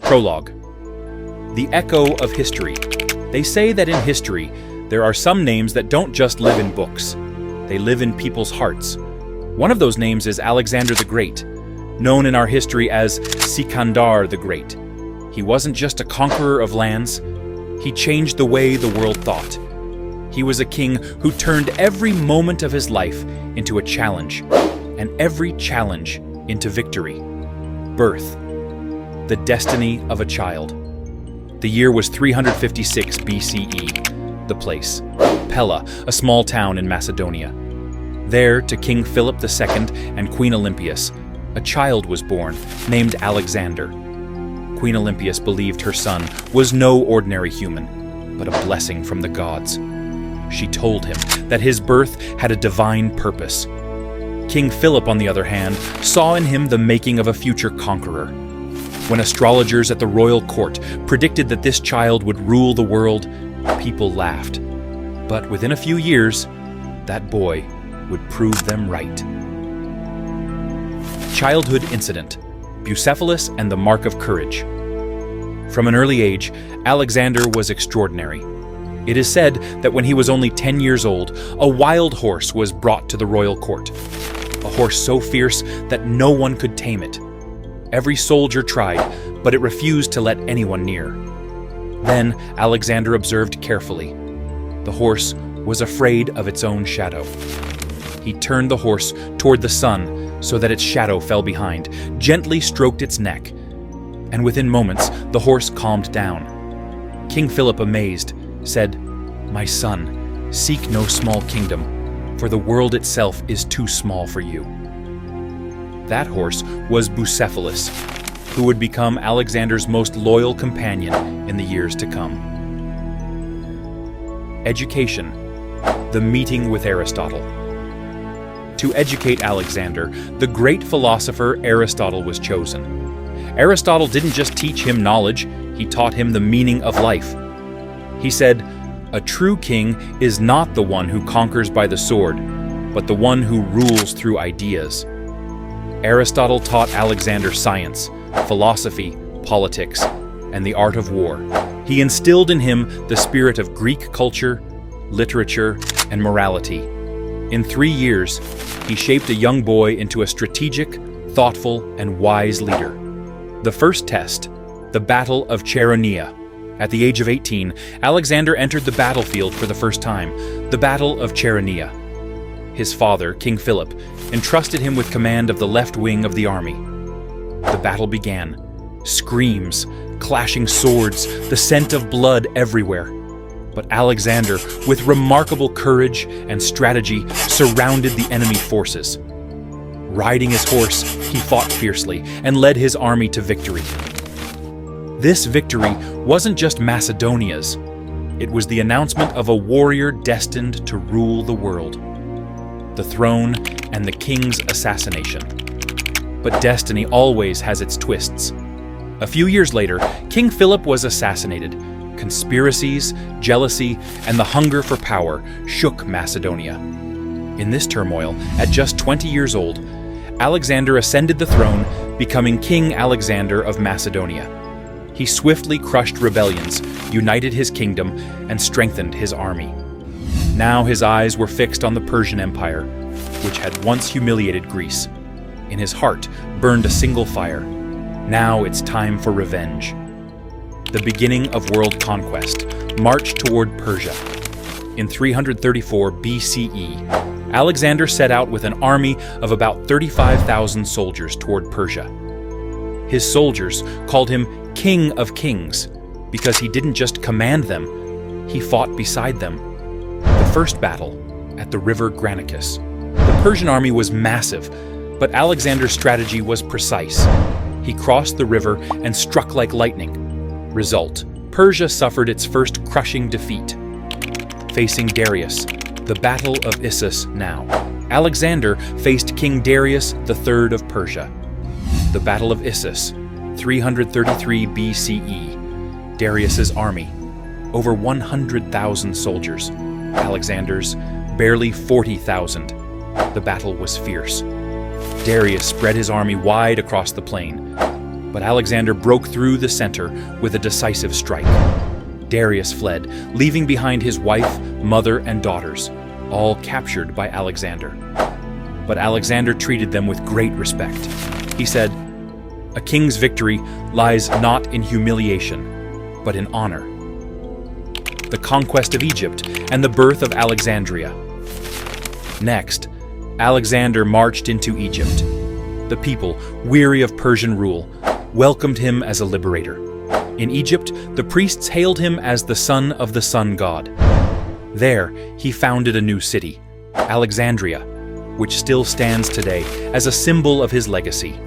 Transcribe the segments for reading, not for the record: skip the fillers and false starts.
Prologue. The echo of history. They say that in history, there are some names that don't just live in books. They live in people's hearts. One of those names is Alexander the Great, known in our history as Sikandar the Great. He wasn't just a conqueror of lands. He changed the way the world thought. He was a king who turned every moment of his life into a challenge, and every challenge into victory. Birth. The destiny of a child. The year was 356 BCE. The place, Pella, a small town in Macedonia. There, to King Philip II and Queen Olympias, a child was born named Alexander. Queen Olympias believed her son was no ordinary human, but a blessing from the gods. She told him that his birth had a divine purpose. King Philip, on the other hand, saw in him the making of a future conqueror. When astrologers at the royal court predicted that this child would rule the world, people laughed. But within a few years, that boy would prove them right. Childhood incident: Bucephalus and the mark of courage. From an early age, Alexander was extraordinary. It is said that when he was only 10 years old, a wild horse was brought to the royal court. A horse so fierce that no one could tame it. Every soldier tried, but it refused to let anyone near. Then Alexander observed carefully. The horse was afraid of its own shadow. He turned the horse toward the sun so that its shadow fell behind, gently stroked its neck, and within moments the horse calmed down. King Philip, amazed, said, "My son, seek no small kingdom, for the world itself is too small for you." That horse was Bucephalus, who would become Alexander's most loyal companion in the years to come. Education. The meeting with Aristotle. To educate Alexander, the great philosopher Aristotle was chosen. Aristotle didn't just teach him knowledge, he taught him the meaning of life. He said, "A true king is not the one who conquers by the sword, but the one who rules through ideas." Aristotle taught Alexander science, philosophy, politics, and the art of war. He instilled in him the spirit of Greek culture, literature, and morality. In 3 years, he shaped a young boy into a strategic, thoughtful, and wise leader. The first test, the Battle of Chaeronea. At the age of 18, Alexander entered the battlefield for the first time, the Battle of Chaeronea. His father, King Philip, entrusted him with command of the left wing of the army. The battle began. Screams, clashing swords, the scent of blood everywhere. But Alexander, with remarkable courage and strategy, surrounded the enemy forces. Riding his horse, he fought fiercely and led his army to victory. This victory wasn't just Macedonia's. It was the announcement of a warrior destined to rule the world. The throne and the king's assassination. But destiny always has its twists. A few years later, King Philip was assassinated. Conspiracies, jealousy, and the hunger for power shook Macedonia. In this turmoil, at just 20 years old, Alexander ascended the throne, becoming King Alexander of Macedonia. He swiftly crushed rebellions, united his kingdom, and strengthened his army. Now his eyes were fixed on the Persian Empire, which had once humiliated Greece. In his heart burned a single fire. Now it's time for revenge. The beginning of world conquest marched toward Persia. In 334 BCE, Alexander set out with an army of about 35,000 soldiers toward Persia. His soldiers called him King of Kings because he didn't just command them, he fought beside them. The first battle at the river Granicus. The Persian army was massive, but Alexander's strategy was precise. He crossed the river and struck like lightning. Result: Persia suffered its first crushing defeat. Facing Darius, the Battle of Issus now. Alexander faced King Darius III of Persia. The Battle of Issus, 333 BCE. Darius's army, over 100,000 soldiers. Alexander's, barely 40,000. The battle was fierce. Darius spread his army wide across the plain, But Alexander broke through the center with a decisive strike. Darius fled, leaving behind his wife, mother, and daughters, all captured by Alexander. But Alexander treated them with great respect. He said, "A king's victory lies not in humiliation, but in honor." The conquest of Egypt and the birth of Alexandria. Next, Alexander marched into Egypt. The people, weary of Persian rule, welcomed him as a liberator. In Egypt, the priests hailed him as the son of the sun god. There, he founded a new city, Alexandria, which still stands today as a symbol of his legacy.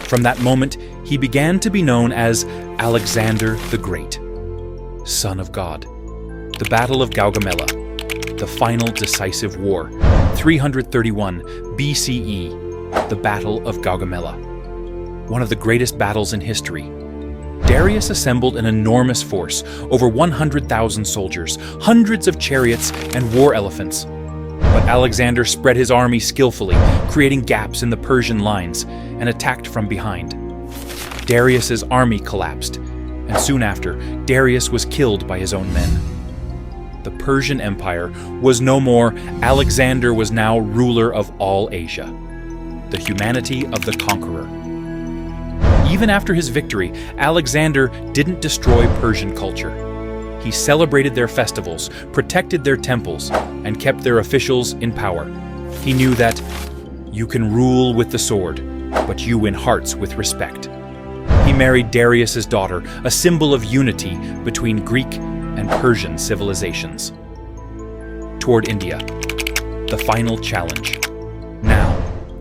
From that moment, he began to be known as Alexander the Great, Son of God. The Battle of Gaugamela, the final decisive war, 331 BCE, the Battle of Gaugamela. One of the greatest battles in history. Darius assembled an enormous force, over 100,000 soldiers, hundreds of chariots, and war elephants. But Alexander spread his army skillfully, creating gaps in the Persian lines, and attacked from behind. Darius's army collapsed, and soon after, Darius was killed by his own men. The Persian Empire was no more. Alexander was now ruler of all Asia, the humanity of the conqueror. Even after his victory, Alexander didn't destroy Persian culture. He celebrated their festivals, protected their temples, and kept their officials in power. He knew that you can rule with the sword, but you win hearts with respect. He married Darius's daughter, a symbol of unity between Greek and Persian civilizations. Toward India, the final challenge. Now,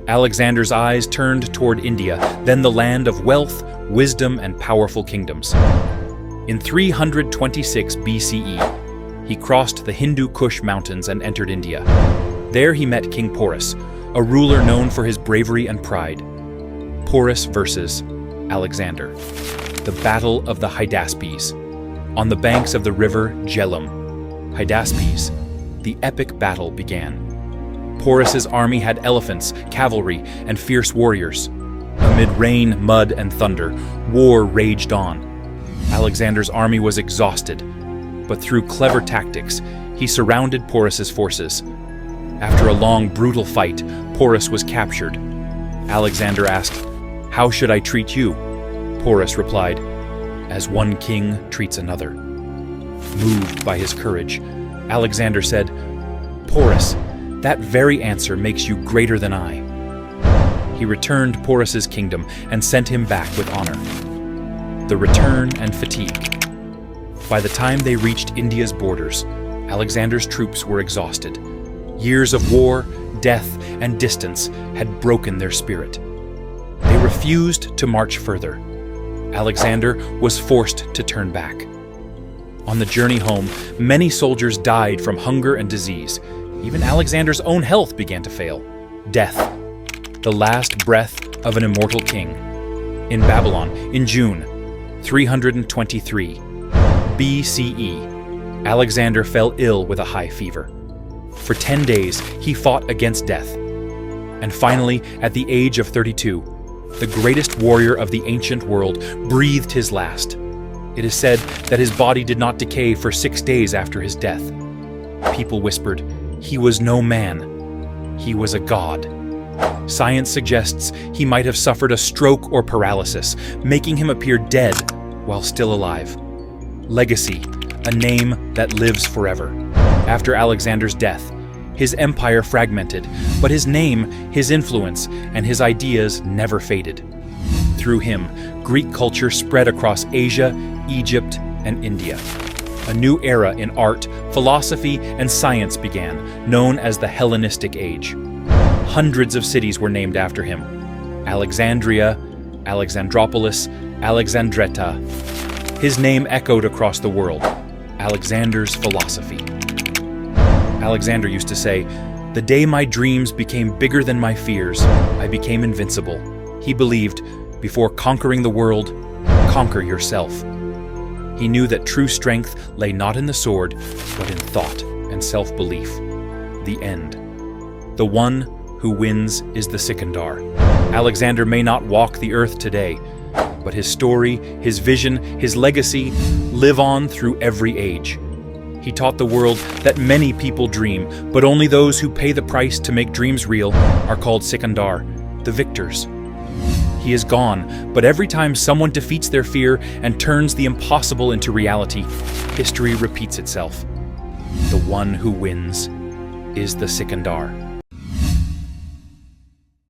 Alexander's eyes turned toward India, then the land of wealth, wisdom, and powerful kingdoms. In 326 BCE, he crossed the Hindu Kush mountains and entered India. There he met King Porus, a ruler known for his bravery and pride. Porus versus Alexander. The Battle of the Hydaspes. On the banks of the river Jhelum, Hydaspes, the epic battle began. Porus's army had elephants, cavalry, and fierce warriors. Amid rain, mud, and thunder, war raged on. Alexander's army was exhausted, but through clever tactics, he surrounded Porus's forces. After a long, brutal fight, Porus was captured. Alexander asked, "How should I treat you?" Porus replied, "As one king treats another." Moved by his courage, Alexander said, "Porus, that very answer makes you greater than I." He returned Porus's kingdom and sent him back with honor. The return and fatigue. By the time they reached India's borders, Alexander's troops were exhausted. Years of war, death, and distance had broken their spirit. They refused to march further. Alexander was forced to turn back. On the journey home, many soldiers died from hunger and disease. Even Alexander's own health began to fail. Death, the last breath of an immortal king. In Babylon, in June 323 BCE, Alexander fell ill with a high fever. For 10 days, he fought against death. And finally, at the age of 32, the greatest warrior of the ancient world breathed his last. It is said that his body did not decay for 6 days after his death. People whispered, "He was no man. He was a god." Science suggests he might have suffered a stroke or paralysis, making him appear dead while still alive. Legacy, a name that lives forever. After Alexander's death, his empire fragmented, but his name, his influence, and his ideas never faded. Through him, Greek culture spread across Asia, Egypt, and India. A new era in art, philosophy, and science began, known as the Hellenistic Age. Hundreds of cities were named after him. Alexandria, Alexandropolis, Alexandretta. His name echoed across the world. Alexander's philosophy. Alexander used to say, "The day my dreams became bigger than my fears, I became invincible." He believed, before conquering the world, conquer yourself. He knew that true strength lay not in the sword, but in thought and self-belief. The end. The one who wins is the Sikandar. Alexander may not walk the earth today, But his story, his vision, his legacy live on through every age. He taught the world that many people dream, but only those who pay the price to make dreams real are called Sikandar, the victors. He is gone, but every time someone defeats their fear and turns the impossible into reality, history repeats itself. The one who wins is the Sikandar.